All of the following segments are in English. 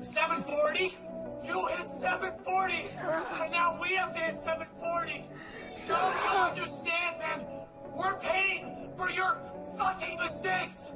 740? You hit 740! And now we have to hit 740! Don't you understand, man? We're paying for your fucking mistakes!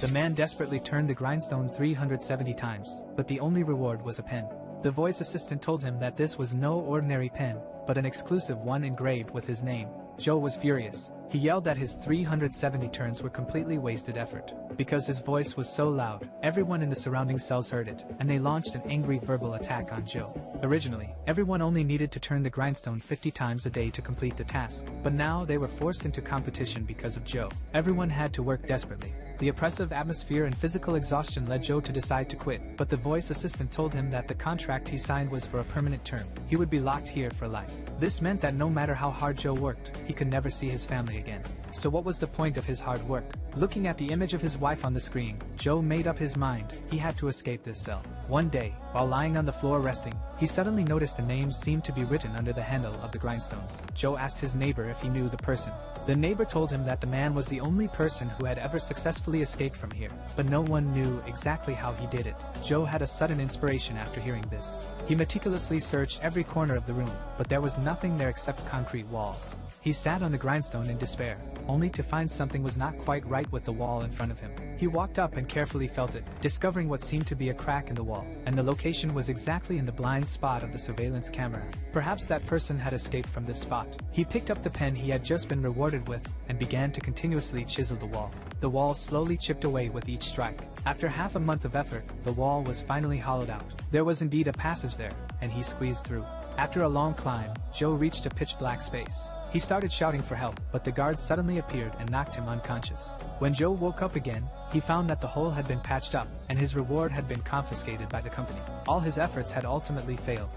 The man desperately turned the grindstone 370 times, but the only reward was a pen. The voice assistant told him that this was no ordinary pen, but an exclusive one engraved with his name. Joe was furious. He yelled that his 370 turns were completely wasted effort. Because his voice was so loud, everyone in the surrounding cells heard it, and they launched an angry verbal attack on Joe. Originally, everyone only needed to turn the grindstone 50 times a day to complete the task, but now they were forced into competition because of Joe. Everyone had to work desperately. The oppressive atmosphere and physical exhaustion led Joe to decide to quit, but the voice assistant told him that the contract he signed was for a permanent term. He would be locked here for life. This meant that no matter how hard Joe worked, he could never see his family again. So what was the point of his hard work? Looking at the image of his wife on the screen, Joe made up his mind. He had to escape this cell. One day, while lying on the floor resting, he suddenly noticed a name seemed to be written under the handle of the grindstone. Joe asked his neighbor if he knew the person. The neighbor told him that the man was the only person who had ever successfully escaped from here, but no one knew exactly how he did it. Joe had a sudden inspiration after hearing this. He meticulously searched every corner of the room, but there was nothing there except concrete walls. He sat on the grindstone in despair, only to find something was not quite right with the wall in front of him. He walked up and carefully felt it, discovering what seemed to be a crack in the wall, and the location was exactly in the blind spot of the surveillance camera. Perhaps that person had escaped from this spot. He picked up the pen he had just been rewarded with, and began to continuously chisel the wall. The wall slowly chipped away with each strike. After half a month of effort, the wall was finally hollowed out. There was indeed a passage there, and he squeezed through. After a long climb, Joe reached a pitch-black space. He started shouting for help, but the guard suddenly appeared and knocked him unconscious. When Joe woke up again, he found that the hole had been patched up, and his reward had been confiscated by the company. All his efforts had ultimately failed.